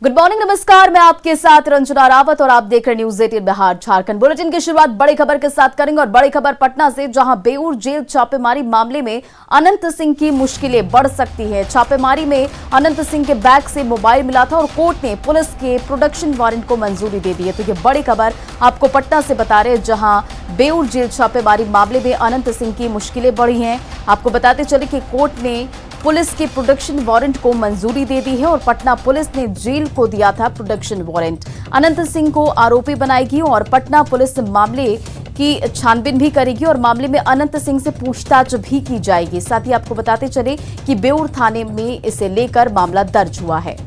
Good morning, नमस्कार। मैं आपके साथ रंजना रावत और आप देख रहे न्यूज 18 बिहार झारखंड। बुलेटिन की शुरुआत बड़ी खबर के साथ करेंगे और बड़ी खबर पटना से, जहां बेऊर जेल छापेमारी मामले में अनंत सिंह की मुश्किलें बढ़ सकती है। छापेमारी में अनंत सिंह के बैग से मोबाइल मिला था और कोर्ट ने पुलिस के प्रोडक्शन वारंट को मंजूरी दे दी है। तो ये बड़ी खबर आपको पटना से बता रहे हैं, जहां बेऊर जेल छापेमारी मामले में अनंत सिंह की मुश्किलें बढ़ी हैं। आपको बताते चले कि कोर्ट ने पुलिस के प्रोडक्शन वारंट को मंजूरी दे दी है और पटना पुलिस ने जेल को दिया था प्रोडक्शन वारंट। अनंत सिंह को आरोपी बनाएगी और पटना पुलिस मामले की छानबीन भी करेगी और मामले में अनंत सिंह से पूछताछ भी की जाएगी। साथ ही आपको बताते चले कि बेऊर थाने में इसे लेकर मामला दर्ज हुआ है।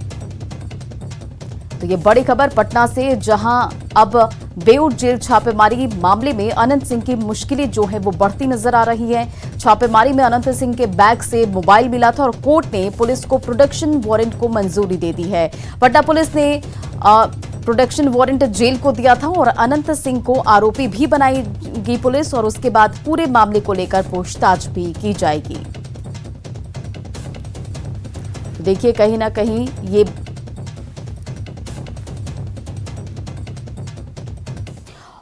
तो ये बड़ी खबर पटना से, जहां अब बेऊर जेल छापेमारी मामले में अनंत सिंह की मुश्किलें जो है वो बढ़ती नजर आ रही है। छापेमारी में अनंत सिंह के बैग से मोबाइल मिला था और कोर्ट ने पुलिस को प्रोडक्शन वारंट को मंजूरी दे दी है। पटना पुलिस ने प्रोडक्शन वारंट जेल को दिया था और अनंत सिंह को आरोपी भी बनाएगी पुलिस और उसके बाद पूरे मामले को लेकर पूछताछ भी की जाएगी। तो देखिए, कहीं ना कहीं ये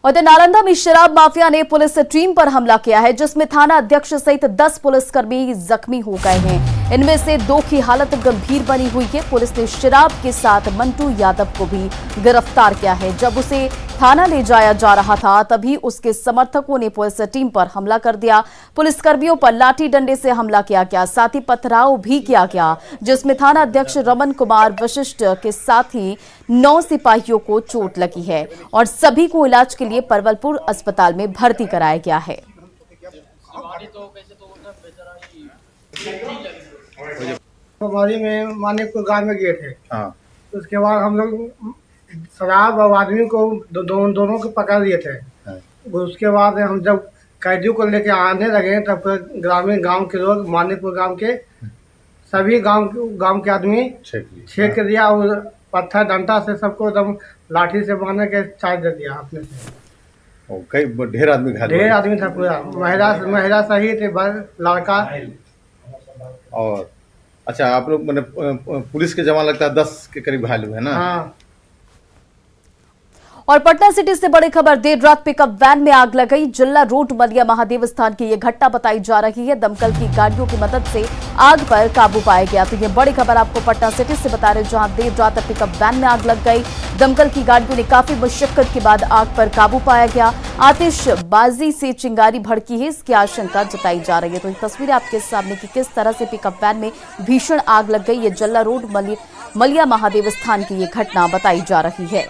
और नालंदा में शराब माफिया ने पुलिस टीम पर हमला किया है, जिसमें थाना अध्यक्ष सहित 10 पुलिसकर्मी जख्मी हो गए हैं। इनमें से 2 की हालत गंभीर बनी हुई है। पुलिस ने शराब के साथ मंटू यादव को भी गिरफ्तार किया है। जब उसे थाना ले जाया जा रहा था, तभी उसके समर्थकों ने पुलिस टीम पर हमला कर दिया। पुलिसकर्मियों पर लाठी डंडे से हमला किया गया, साथ ही पथराव भी किया गया, जिसमें थाना अध्यक्ष रमन कुमार वशिष्ठ के साथ ही 9 सिपाहियों को चोट लगी है और सभी को इलाज के लिए परवलपुर अस्पताल में भर्ती कराया गया है। हमारी में मानिकपुर गांव में गए थे। उसके बाद हम लोग शराब और आदमी को दोनों को पकड़ लिए थे। उसके बाद हम जब कैदियों को लेके आने लगे तब ग्रामीण गांव के लोग, मानिकपुर गांव के सभी गांव के आदमी छेक दिया और पत्थर डंडा से सबको एकदम लाठी से बांध के चार्ज दे दिया अपने से। कई ढेर आदमी था पूरा, महिला सहित लड़का। और अच्छा, आप लोग मैंने पुलिस के जवान लगता है 10 के करीब घायल हुए है ना? हाँ। और पटना सिटी से बड़ी खबर, देर रात पिकअप वैन में आग लग गई। जिला रोड मलिया महादेव स्थान की यह घटना बताई जा रही है। दमकल की गाड़ियों की मदद से आग पर काबू पाया गया। तो ये बड़ी खबर आपको पटना सिटी से बता रहे, जहां देर रात पिकअप वैन में आग लग गई। दमकल की गाड़ियों ने काफी मशक्कत के बाद आग पर काबू पाया गया। आतिशबाजी से चिंगारी भड़की है, इसकी आशंका जताई जा रही है। तो ये तस्वीरें आपके सामने की किस तरह से पिकअप वैन में भीषण आग लग गई। ये जिला रोड मलिया महादेव स्थान की ये घटना बताई जा रही है।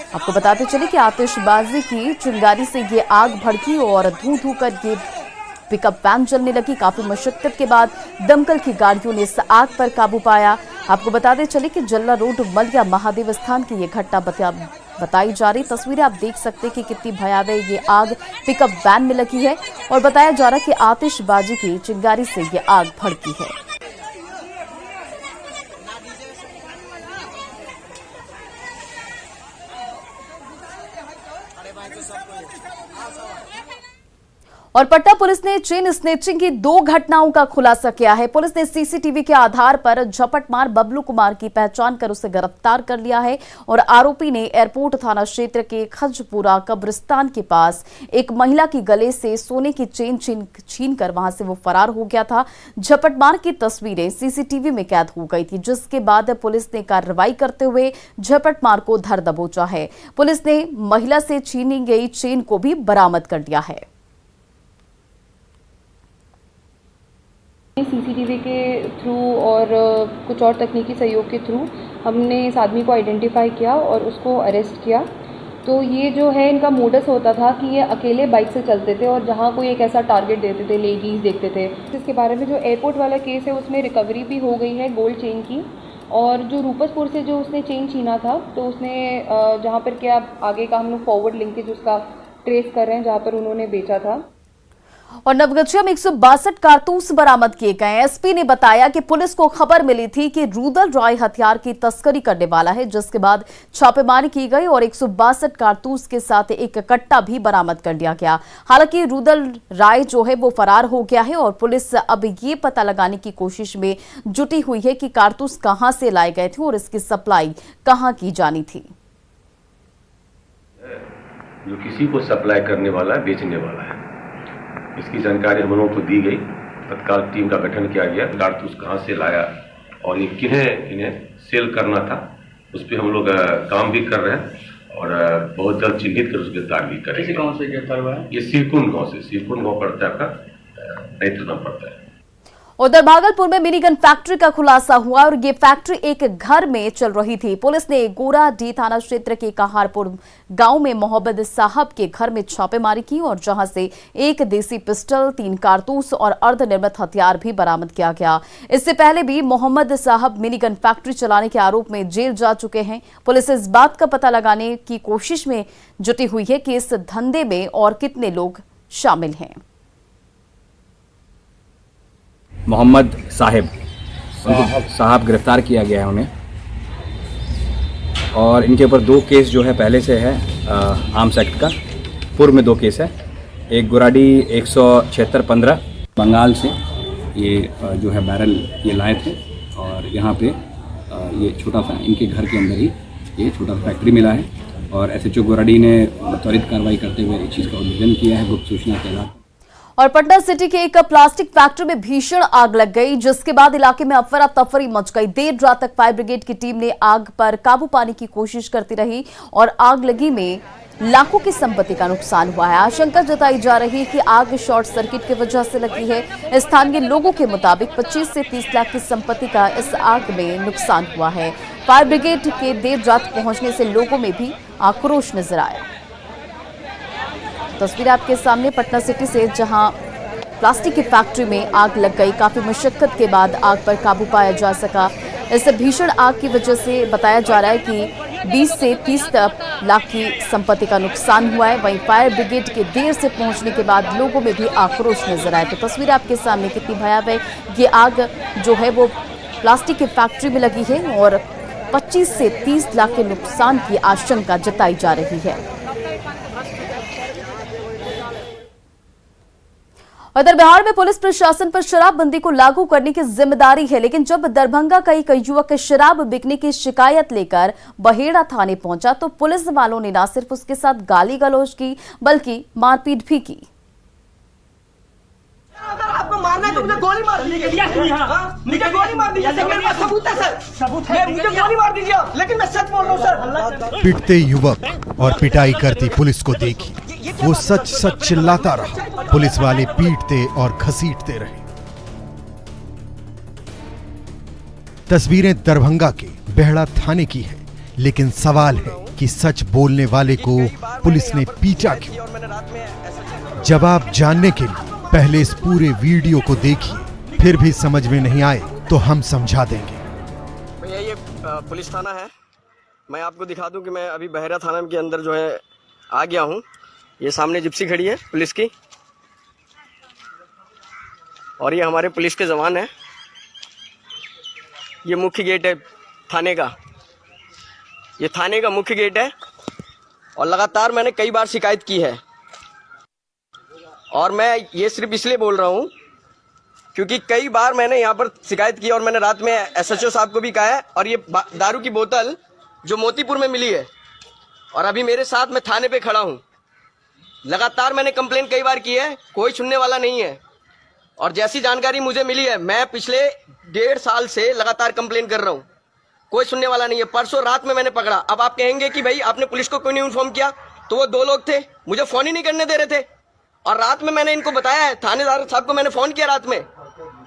आपको बताते चले कि आतिशबाजी की चिंगारी से ये आग भड़की और धू कर ये पिकअप वैन जलने लगी। काफी मशक्कत के बाद दमकल की गाड़ियों ने इस आग पर काबू पाया। आपको बताते चले कि जल्ला रोड मलिया महादेव स्थान की ये घटना बताई जा रही। तस्वीरें आप देख सकते हैं कि कितनी भयावह ये आग पिकअप वैन में लगी है और बताया जा रहा है कि आतिशबाजी की चिंगारी से ये आग भड़की है। और पटना पुलिस ने चेन स्नेचिंग की 2 घटनाओं का खुलासा किया है। पुलिस ने सीसीटीवी के आधार पर झपटमार बबलू कुमार की पहचान कर उसे गिरफ्तार कर लिया है और आरोपी ने एयरपोर्ट थाना क्षेत्र के खजपुरा कब्रिस्तान के पास एक महिला की गले से सोने की चेन छीन कर वहां से वो फरार हो गया था। झपटमार की तस्वीरें सीसीटीवी में कैद हो गई थी, जिसके बाद पुलिस ने कार्रवाई करते हुए झपटमार को धर दबोचा है। पुलिस ने महिला से छीनी गई चेन को भी बरामद कर लिया है। सीसीटीवी के थ्रू और कुछ और तकनीकी सहयोग के थ्रू हमने इस आदमी को आइडेंटिफाई किया और उसको अरेस्ट किया। तो ये जो है, इनका मोडस होता था कि ये अकेले बाइक से चलते थे और जहाँ कोई एक ऐसा टारगेट देते थे, लेडीज़ देखते थे। इसके बारे में जो एयरपोर्ट वाला केस है उसमें रिकवरी भी हो गई है गोल्ड चेन की। और जो रूपसपुर से जो उसने चेन छीना था, तो उसने जहाँ पर क्या आगे का हम लोग फॉरवर्ड लिंकेज उसका ट्रेस कर रहे हैं, जहाँ पर उन्होंने बेचा था। और नवगछिया में 162 कारतूस बरामद किए गए। एसपी ने बताया कि पुलिस को खबर मिली थी कि रुदल राय हथियार की तस्करी करने वाला है, जिसके बाद छापेमारी की गई और 162 कारतूस के साथ एक कट्टा भी बरामद कर लिया गया। हालांकि रुदल राय जो है वो फरार हो गया है और पुलिस अब ये पता लगाने की कोशिश में जुटी हुई है कि कारतूस कहां से लाए गए थे और इसकी सप्लाई कहां की जानी थी। जो किसी को सप्लाई करने वाला है, बेचने वाला है, इसकी जानकारी हम लोगों को दी गई। तत्काल टीम का गठन किया गया। कारतूस कहाँ से लाया और ये किन्हें इन्हें सेल करना था, उस पर हम लोग काम भी कर रहे हैं और बहुत जल्द चिन्हित कर उसके गिरफ्तार भी करेंगे। किसी गांव से गिरफ्तार हुआ है? ये सिरकुंड गांव से, सिरकुंड गांव पड़ता है आपका, नैत्र नाम पड़ता है। उधर भागलपुर में मिनी गन फैक्ट्री का खुलासा हुआ और ये फैक्ट्री एक घर में चल रही थी। पुलिस ने गोराडीह थाना क्षेत्र के कहारपुर गांव में मोहम्मद साहब के घर में छापेमारी की और जहां से एक देसी पिस्टल, 3 कारतूस और अर्धनिर्मित हथियार भी बरामद किया गया। इससे पहले भी मोहम्मद साहब मिनी गन फैक्ट्री चलाने के आरोप में जेल जा चुके हैं। पुलिस इस बात का पता लगाने की कोशिश में जुटी हुई है कि इस धंधे में और कितने लोग शामिल हैं। मोहम्मद साहब गिरफ्तार किया गया है उन्हें, और इनके ऊपर 2 केस जो है पहले से है आर्म्स एक्ट का। पूर्व में 2 केस है। एक गोराडीह 176-15 बंगाल से ये जो है बैरल ये लाए थे और यहाँ पे ये छोटा सा इनके घर के अंदर ही ये छोटा सा फैक्ट्री मिला है और SHO गोराडीह ने त्वरित कार्रवाई करते हुए इस चीज़ का उद्भेदन किया है गुप्त सूचना के आधार। और पटना सिटी के एक प्लास्टिक फैक्ट्री में भीषण आग लग गई, जिसके बाद इलाके में अफरा तफरी मच गई। देर रात तक फायर ब्रिगेड की टीम ने आग पर काबू पाने की कोशिश करती रही और आग लगी में लाखों की संपत्ति का नुकसान हुआ है। आशंका जताई जा रही है कि आग शॉर्ट सर्किट की वजह से लगी है। स्थानीय लोगों के मुताबिक 25 से 30 लाख की संपत्ति का इस आग में नुकसान हुआ है। फायर ब्रिगेड के देर रात पहुंचने से लोगों में भी आक्रोश नजर आया। तस्वीर आपके सामने पटना सिटी से, जहां प्लास्टिक की फैक्ट्री में आग लग गई। काफी मशक्कत के बाद आग पर काबू पाया जा सका। इस भीषण आग की वजह से बताया जा रहा है कि 20 से 30 लाख की संपत्ति का नुकसान हुआ है। वहीं फायर ब्रिगेड के देर से पहुंचने के बाद लोगों में भी आक्रोश नजर आया। तो तस्वीर आपके सामने कितनी भयावह। ये आग जो है वो प्लास्टिक की फैक्ट्री में लगी है और 25 से 30 लाख के नुकसान की आशंका जताई जा रही है। उधर बिहार में पुलिस प्रशासन पर शराबबंदी को लागू करने की जिम्मेदारी है, लेकिन जब दरभंगा का एक युवक शराब बिकने की शिकायत लेकर बहेड़ा थाने पहुंचा तो पुलिस वालों ने न सिर्फ उसके साथ गाली गलौज की बल्कि मारपीट भी की। अगर आपको मारना है तो मुझे गोली मार दीजिए। मुझे गोली मार दीजिए, मेरे पास सबूत है सर। सबूत है, मुझे गोली मार दीजिए, लेकिन मैं सच बोल रहा हूँ सर। पिटते युवक और पिटाई करती पुलिस को देखी, वो सच सच चिल्लाता रहा। पुलिस वाले पीटते और घसीटते रहे। तस्वीरें दरभंगा के बेहड़ा थाने की है, लेकिन सवाल है कि सच बोलने वाले को पुलिस ने पीटा क्यों? जवाब जानने के लिए पहले इस पूरे वीडियो को देखिए, फिर भी समझ में नहीं आए तो हम समझा देंगे। भैया ये पुलिस थाना है। मैं आपको दिखा दूं कि मैं अभी बहेड़ा थाना के अंदर जो है आ गया हूं। ये सामने जिप्सी खड़ी है पुलिस की और ये हमारे पुलिस के जवान हैं। ये मुख्य गेट है थाने का, ये थाने का मुख्य गेट है और लगातार मैंने कई बार शिकायत की है और मैं ये सिर्फ इसलिए बोल रहा हूँ क्योंकि कई बार मैंने यहाँ पर शिकायत की और मैंने रात में SHO साहब को भी कहा है। और ये दारू की बोतल जो मोतीपुर में मिली है और अभी मेरे साथ मैं थाने पे खड़ा हूँ, लगातार मैंने कंप्लेन कई बार की है, कोई सुनने वाला नहीं है। और जैसी जानकारी मुझे मिली है, मैं पिछले 1.5 साल से लगातार कंप्लेन कर रहा हूँ, कोई सुनने वाला नहीं है। परसों रात में मैंने पकड़ा। अब आप कहेंगे कि भाई आपने पुलिस को क्यों नहीं इन्फॉर्म किया, तो वो 2 लोग थे, मुझे फोन ही नहीं करने दे रहे थे। और रात में मैंने इनको बताया है, थानेदार साहब को मैंने फोन किया रात में।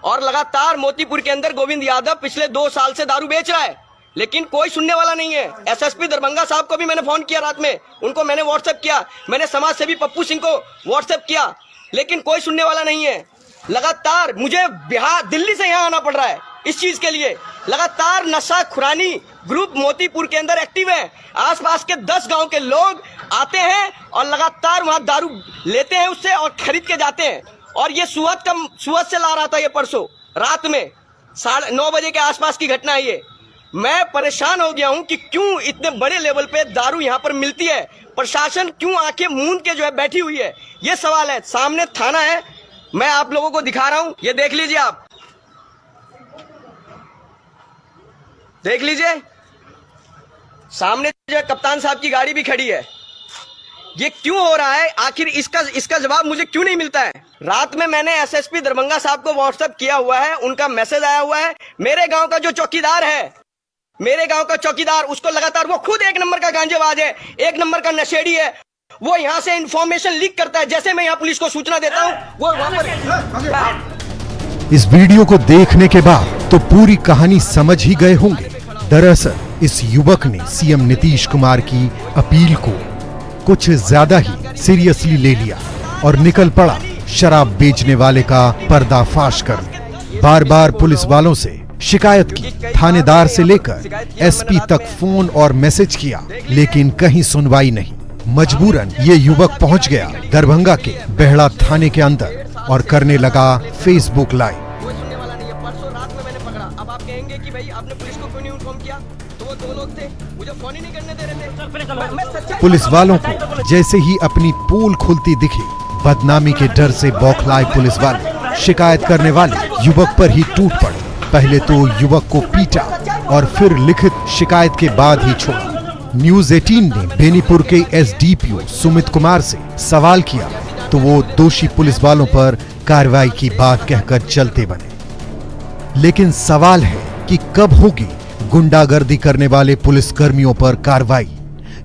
और लगातार मोतीपुर के अंदर गोविंद यादव पिछले 2 साल से दारू बेच रहा है, लेकिन कोई सुनने वाला नहीं है। SSP दरभंगा साहब को भी मैंने फोन किया रात में, उनको मैंने व्हाट्सएप किया, मैंने समाज सेवी पप्पू सिंह को व्हाट्सएप किया, लेकिन कोई सुनने वाला नहीं है। लगातार मुझे बिहार दिल्ली से यहाँ आना पड़ रहा है इस चीज के लिए। लगातार नशा खुरानी ग्रुप मोतीपुर के अंदर एक्टिव है। आसपास के 10 गांव के लोग आते हैं और लगातार वहां दारू लेते हैं उससे और खरीद के जाते हैं। और ये सुअत से ला रहा था ये परसों रात में 9:30 बजे के आसपास की घटना है ये। मैं परेशान हो गया हूं कि क्यों इतने बड़े लेवल पे दारू यहां पर मिलती है, प्रशासन क्यों आंखें मूंद के जो है बैठी हुई है, ये सवाल है। सामने थाना है, मैं आप लोगों को दिखा रहा हूं, ये देख लीजिए, आप देख लीजिए, सामने जो है कप्तान साहब की गाड़ी भी खड़ी है। ये क्यों हो रहा है, आखिर इसका जवाब मुझे क्यों नहीं मिलता है। रात में मैंने एसएसपी दरभंगा साहब को व्हाट्सएप किया हुआ है, उनका मैसेज आया हुआ है। मेरे गांव का जो चौकीदार है, मेरे गांव का चौकीदार, उसको लगातार, वो खुद 1 नंबर का गांजेबाज है, 1 नंबर का नशेड़ी है, वो यहां से इंफॉर्मेशन लीक करता है। जैसे मैं यहां पुलिस को सूचना देता हूं, वो वहां पर। इस वीडियो को देखने के बाद तो पूरी कहानी समझ ही गए होंगे। दरअसल इस युवक ने सीएम नीतीश कुमार की अपील को कुछ ज्यादा ही सीरियसली ले लिया और निकल पड़ा शराब बेचने वाले का पर्दाफाश करने। बार बार पुलिस वालों से शिकायत की, थानेदार से लेकर एसपी तक फोन और मैसेज किया, लेकिन कहीं सुनवाई नहीं। मजबूरन ये युवक पहुंच गया दरभंगा के बेहड़ा थाने के अंदर और करने लगा फेसबुक लाइव। कोई सुनने वाला नहीं है। परसों रात में मैंने पकड़ा। अब आप कहेंगे कि भाई आपने पुलिस को क्यों नहीं इन्फॉर्म किया, तो वो 2 लोग थे, मुझे फोन ही नहीं करने दे रहे थे। मैं सच्चाई पुलिस वालों को जैसे ही अपनी पोल खुलती दिखी, बदनामी के डर से बौखलाए पुलिस वाले शिकायत करने वाले युवक पर ही टूट पड़े। पहले तो युवक को पीटा और फिर लिखित शिकायत के बाद ही छोड़ा। न्यूज 18 ने बेनीपुर के एसडीपीओ सुमित कुमार से सवाल किया तो वो दोषी पुलिस वालों पर कार्रवाई की बात कहकर चलते बने। लेकिन सवाल है कि कब होगी गुंडागर्दी करने वाले पुलिस कर्मियों पर कार्रवाई?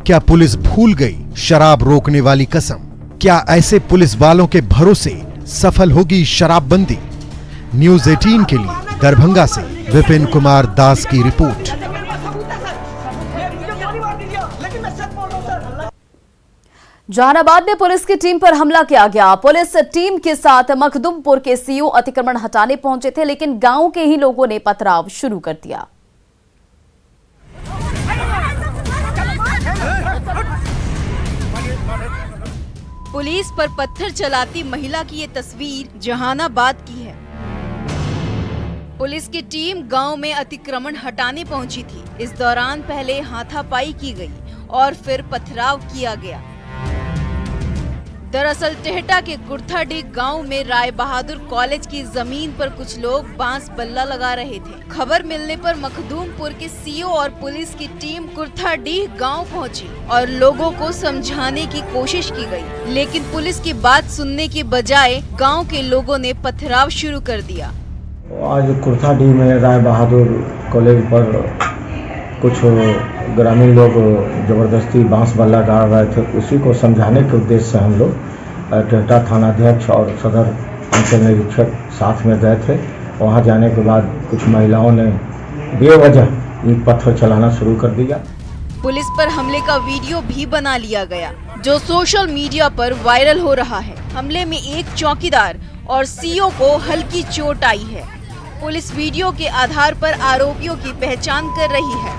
क्या पुलिस भूल गई शराब रोकने वाली कसम? क्या ऐसे पुलिस वालों के भरोसे सफल होगी शराबबंदी? न्यूज 18 के लिए दरभंगा से विपिन कुमार दास की रिपोर्ट। जहानाबाद में पुलिस की टीम पर हमला किया गया। पुलिस टीम के साथ मखदुमपुर के सीओ अतिक्रमण हटाने पहुंचे थे, लेकिन गांव के ही लोगों ने पथराव शुरू कर दिया। पुलिस पर पत्थर चलाती महिला की ये तस्वीर जहानाबाद की है। पुलिस की टीम गांव में अतिक्रमण हटाने पहुंची थी। इस दौरान पहले हाथापाई की गई और फिर पथराव किया गया। दरअसल टेहटा के कुर्थाडीह गांव में राय बहादुर कॉलेज की जमीन पर कुछ लोग बांस बल्ला लगा रहे थे। खबर मिलने पर मखदूमपुर के सीओ और पुलिस की टीम कुर्थाडीह गांव पहुंची और लोगों को समझाने की कोशिश की गई, लेकिन पुलिस की बात सुनने के बजाय गांव के लोगों ने पथराव शुरू कर दिया। आज कुर्थाडीह में राय बहादुर कॉलेज पर कुछ ग्रामीण लोग जबरदस्ती बांस बल्ला डाल रहे थे। उसी को समझाने के उद्देश्य से हम लोग टेहटा थानाध्यक्ष और सदर अंचल निरीक्षक साथ में गए थे। वहां जाने के बाद कुछ महिलाओं ने बेवजह ईंट पत्थर चलाना शुरू कर दिया। पुलिस पर हमले का वीडियो भी बना लिया गया, जो सोशल मीडिया पर वायरल हो रहा है। हमले में एक चौकीदार और सीओ को हल्की चोट आई है। पुलिस वीडियो के आधार पर आरोपियों की पहचान कर रही है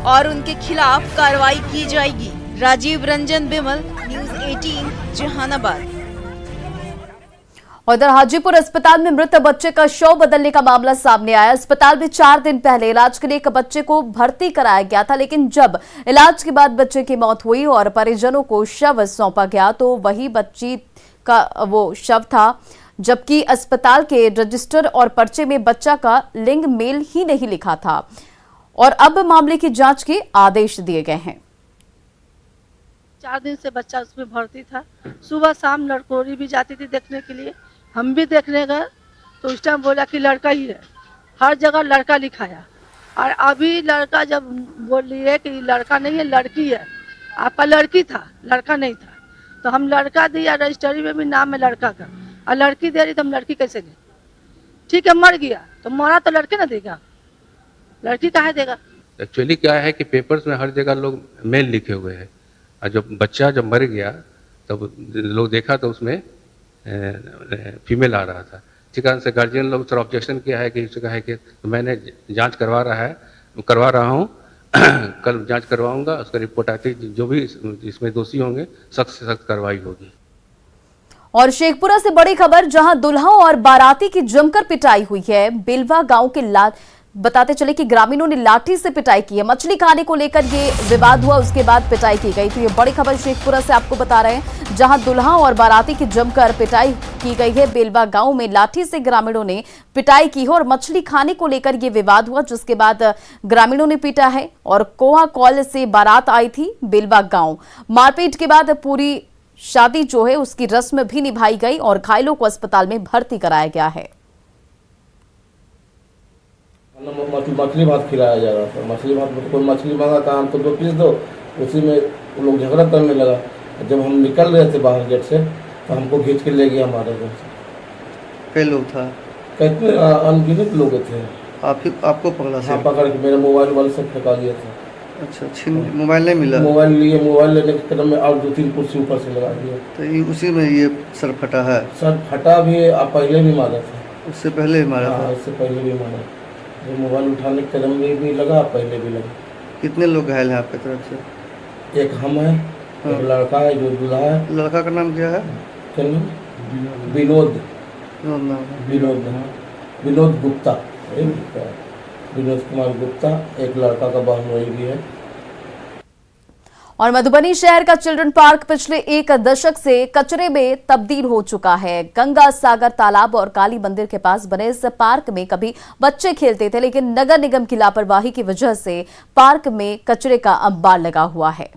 और उनके खिलाफ कार्रवाई की जाएगी। राजीव रंजन बिमल, न्यूज 18 जहानाबाद। उधर हाजीपुर अस्पताल में मृत बच्चे का शव बदलने का मामला सामने आया। अस्पताल में 4 दिन पहले इलाज के लिए एक बच्चे को भर्ती कराया गया था, लेकिन जब इलाज के बाद बच्चे की मौत हुई और परिजनों को शव सौंपा गया तो वही बच्ची का वो शव था, जबकि अस्पताल के रजिस्टर और पर्चे में बच्चा का लिंग मेल ही नहीं लिखा था। और अब मामले की जांच के आदेश दिए गए हैं। 4 दिन से बच्चा उसमें भर्ती था। सुबह शाम लड़कोरी भी जाती थी देखने के लिए। हम भी देखने गए तो उस टाइम बोला कि लड़का ही है, हर जगह लड़का लिखाया। और अभी लड़का जब बोल रही है कि लड़का नहीं है लड़की है, आपका लड़की था लड़का नहीं था, तो हम लड़का दिया, रजिस्ट्री में भी नाम है लड़का का, और लड़की दे रही तो हम लड़की कैसे दें? ठीक है, मर गया तो मरा तो लड़के ना देगा, लड़की काहे देगा? एक्चुअली क्या है कि पेपर्स में हर जगह लोग मेल लिखे हुए हैं, और जब बच्चा जब मर गया तब लोग देखा तो उसमें फीमेल आ रहा था। इसी कारण से गार्जियन लोग थोड़ा ऑब्जेक्शन किया है कि कहा है कि मैंने जांच करवा रहा हूँ कल जांच करवाऊंगा, उसका रिपोर्ट आती जो भी इसमें दोषी होंगे सख्त से सख्त कार्रवाई होगी। और शेखपुरा से बड़ी खबर, जहां दुल्हा और बाराती की जमकर पिटाई हुई है। बेलवा गांव के बताते चले कि ग्रामीणों ने लाठी से पिटाई की है। मछली खाने को लेकर ये विवाद हुआ, उसके बाद पिटाई की गई। तो ये बड़ी खबर शेखपुरा से आपको बता रहे हैं, जहां दुल्हा और बाराती की जमकर पिटाई की गई है। बेलवा गांव में लाठी से ग्रामीणों ने पिटाई की है और मछली खाने को लेकर ये विवाद हुआ, जिसके बाद ग्रामीणों ने पीटा है। और कोहा कॉल से बारात आई थी बेलवा गांव। मारपीट के बाद पूरी शादी जो है उसकी रस्म भी निभाई गई और घायलों को अस्पताल में भर्ती कराया गया है। मछली भात खिलाया जा रहा था। मछली भात में कोई मछली मांगा था, हमको 2 पीस दो। उसी में वो लोग झगड़ा करने लगा। जब हम निकल रहे थे बाहर गेट से तो हमको खींच के ले गया हमारे घर से। कई लोग था? कितने अनगिनत लोग थे। आपको पकड़ा? हाँ, पकड़ के मेरा मोबाइल वाले सब फेंका दिया था। अच्छा, मोबाइल नहीं मिला? मोबाइल लिए, मोबाइल लेने के क्रम में और 2-3 कुर्सी ऊपर से लगा दिया। तो उसी में ये सर फटा है? सर फटा भी, पहले भी मारा था। उससे पहले भी मारा था? इससे पहले भी मारा। जो मोबाइल उठाने के क्रम में भी लगा, पहले भी लगा। कितने लोग घायल हैं आपकी तरफ से? एक हम है, एक लड़का है जो दूल्हा है। लड़का का नाम क्या है? विनोद गुप्ता, विनोद कुमार गुप्ता। एक लड़का का बहनोई भी है। और मधुबनी शहर का चिल्ड्रन पार्क पिछले 1 दशक से कचरे में तब्दील हो चुका है। गंगा सागर तालाब और काली मंदिर के पास बने इस पार्क में कभी बच्चे खेलते थे, लेकिन नगर निगम की लापरवाही की वजह से पार्क में कचरे का अंबार लगा हुआ है।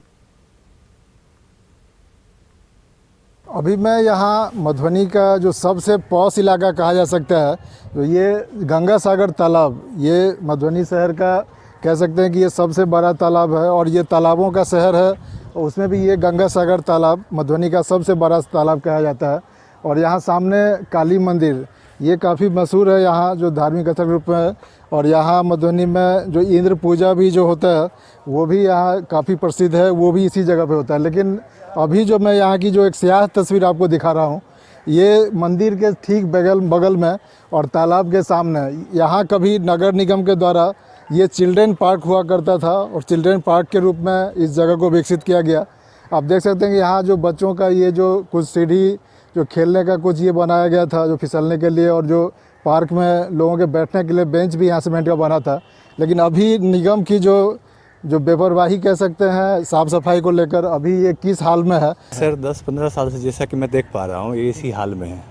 अभी मैं यहाँ मधुबनी का जो सबसे पॉश इलाका कहा जा सकता है, तो ये गंगा सागर तालाब, ये मधुबनी शहर का कह सकते हैं कि ये सबसे बड़ा तालाब है और ये तालाबों का शहर है। उसमें भी ये गंगा सागर तालाब मधुबनी का सबसे बड़ा तालाब कहा जाता है। और यहाँ सामने काली मंदिर, ये काफ़ी मशहूर है यहाँ जो धार्मिक स्थल के रूप में है। और यहाँ मधुबनी में जो इंद्र पूजा भी जो होता है वो भी यहाँ काफ़ी प्रसिद्ध है, वो भी इसी जगह पे होता है। लेकिन अभी जो मैं यहाँ की जो एक सियाह तस्वीर आपको दिखा रहा हूँ, ये मंदिर के ठीक बगल में और तालाब के सामने, यहाँ कभी नगर निगम के द्वारा ये चिल्ड्रेन पार्क हुआ करता था और चिल्ड्रेन पार्क के रूप में इस जगह को विकसित किया गया। आप देख सकते हैं कि यहाँ जो बच्चों का ये जो कुछ सीढ़ी जो खेलने का कुछ ये बनाया गया था जो फिसलने के लिए, और जो पार्क में लोगों के बैठने के लिए बेंच भी यहाँ सीमेंट का बना था। लेकिन अभी निगम की जो बेपरवाही कह सकते हैं साफ़ सफाई को लेकर, अभी ये किस हाल में है? सर 10-15 साल से जैसा कि मैं देख पा रहा हूँ ये इसी हाल में है।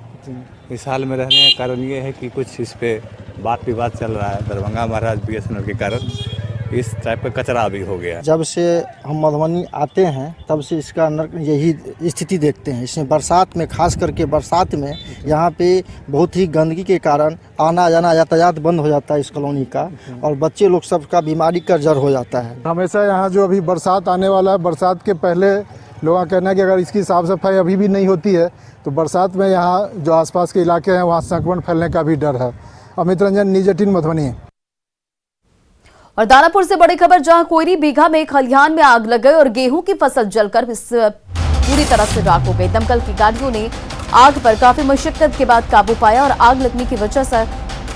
इस हाल में रहने का कारण ये है कि कुछ इस पे बात विवाद चल रहा है। दरभंगा महाराज BSNL के कारण इस टाइप का कचरा भी हो गया। जब से हम मधुबनी आते हैं तब से इसका यही स्थिति देखते हैं। इसमें बरसात में, खास करके बरसात में यहाँ पे बहुत ही गंदगी के कारण आना जाना यातायात बंद हो जाता है इस कॉलोनी का, और बच्चे लोग सबका बीमारी का जड़ हो जाता है। हमेशा यहाँ जो अभी बरसात आने वाला है, बरसात के पहले लोगों का कहना है कि अगर इसकी साफ़ सफाई अभी भी नहीं होती है तो बरसात में यहाँ जो आसपास के इलाके हैं वहाँ संक्रमण फैलने का भी डर है। अमित रंजन, न्यूज़ 18 मधुबनी। और दानापुर से बड़ी खबर, जहां कोयरी बीघा में खलिहान में आग लग गई और गेहूं की फसल जलकर पूरी तरह से राख हो गई। दमकल की गाड़ियों ने आग पर काफी मशक्कत के बाद काबू पाया और आग लगने की वजह से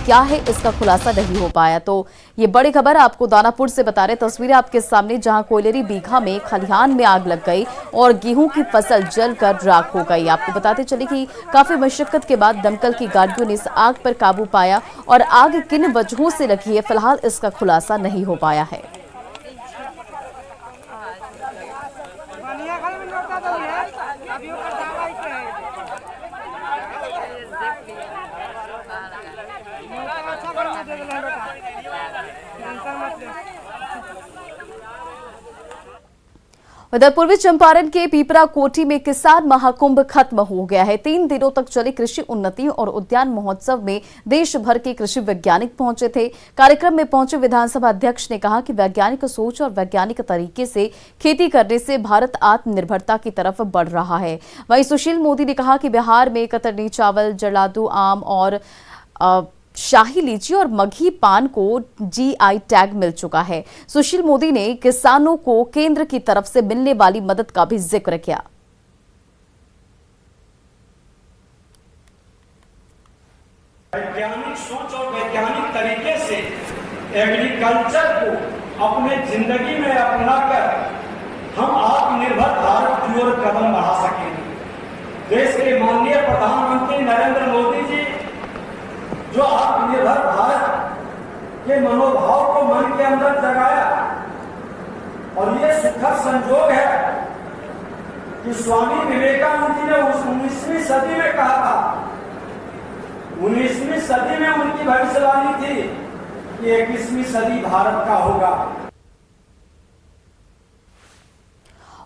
क्या है इसका खुलासा नहीं हो पाया। तो ये बड़ी खबर आपको दानापुर से बता रहे, तस्वीरें आपके सामने, जहां कोयलेरी बीघा में खलिहान में आग लग गई और गेहूं की फसल जलकर राख हो गई। आपको बताते चले कि काफी मशक्कत के बाद दमकल की गाड़ियों ने इस आग पर काबू पाया और आग किन वजहों से लगी है फिलहाल इसका खुलासा नहीं हो पाया है। उधर पूर्वी चंपारण के पीपरा कोठी में किसान महाकुंभ खत्म हो गया है। 3 दिनों तक चले कृषि उन्नति और उद्यान महोत्सव में देश भर के कृषि वैज्ञानिक पहुंचे थे। कार्यक्रम में पहुंचे विधानसभा अध्यक्ष ने कहा कि वैज्ञानिक सोच और वैज्ञानिक तरीके से खेती करने से भारत आत्मनिर्भरता की तरफ बढ़ रहा है। वहीं सुशील मोदी ने कहा कि बिहार में कतरनी चावल, जर्दालू आम और शाही लीची और मगही पान को GI टैग मिल चुका है। सुशील मोदी ने किसानों को केंद्र की तरफ से मिलने वाली मदद का भी जिक्र किया। वैज्ञानिक सोच और वैज्ञानिक तरीके से एग्रीकल्चर को अपने जिंदगी में अपनाकर हम आत्मनिर्भर भारत की ओर कदम बढ़ा सकेंगे। देश के माननीय प्रधानमंत्री नरेंद्र मोदी जी जो आत्मनिर्भर भारत के मनोभाव को मन के अंदर जगाया, और ये सुखद संजोग है कि स्वामी विवेकानंद जी ने उस 19वीं सदी में कहा था, 19वीं सदी में उनकी भविष्यवाणी थी कि 21वीं सदी भारत का होगा।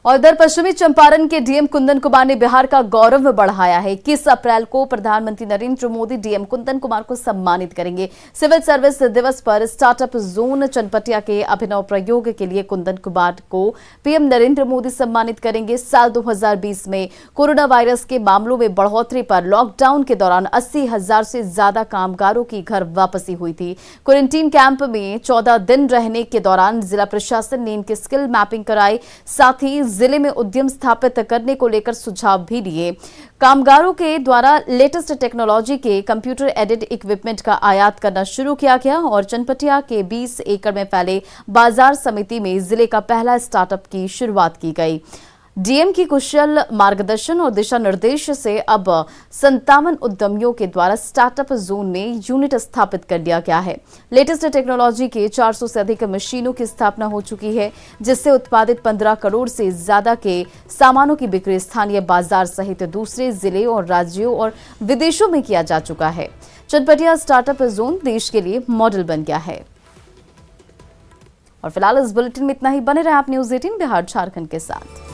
और इधर पश्चिमी चंपारण के डीएम कुंदन कुमार ने बिहार का गौरव बढ़ाया है। 21 अप्रैल को प्रधानमंत्री नरेंद्र मोदी डीएम कुंदन कुमार को सम्मानित करेंगे। सिविल सर्विस दिवस पर स्टार्टअप जोन चनपटिया के अभिनव प्रयोग के लिए कुंदन कुमार को पीएम नरेंद्र मोदी सम्मानित करेंगे। साल 2020 में कोरोना वायरस के मामलों में बढ़ोतरी पर लॉकडाउन के दौरान 80,000 से ज्यादा कामगारों की घर वापसी हुई थी। क्वारंटीन कैंप में 14 दिन रहने के दौरान जिला प्रशासन ने इनकी स्किल मैपिंग कराई, साथ ही जिले में उद्यम स्थापित करने को लेकर सुझाव भी दिए। कामगारों के द्वारा लेटेस्ट टेक्नोलॉजी के कंप्यूटर एडेड इक्विपमेंट का आयात करना शुरू किया गया और चनपटिया के 20 एकड़ में फैले बाजार समिति में जिले का पहला स्टार्टअप की शुरुआत की गई। डीएम की कुशल मार्गदर्शन और दिशा निर्देश से अब 57 उद्यमियों के द्वारा स्टार्टअप जोन में यूनिट स्थापित कर दिया गया है। लेटेस्ट टेक्नोलॉजी के 400 से अधिक मशीनों की स्थापना हो चुकी है, जिससे उत्पादित 15 करोड़ से ज्यादा के सामानों की बिक्री स्थानीय बाजार सहित दूसरे जिले और राज्यों और विदेशों में किया जा चुका है। चनपटिया स्टार्टअप जोन देश के लिए मॉडल बन गया है। और फिलहाल इस बुलेटिन में इतना ही। बने रहे आप न्यूज़ 18 बिहार झारखंड के साथ।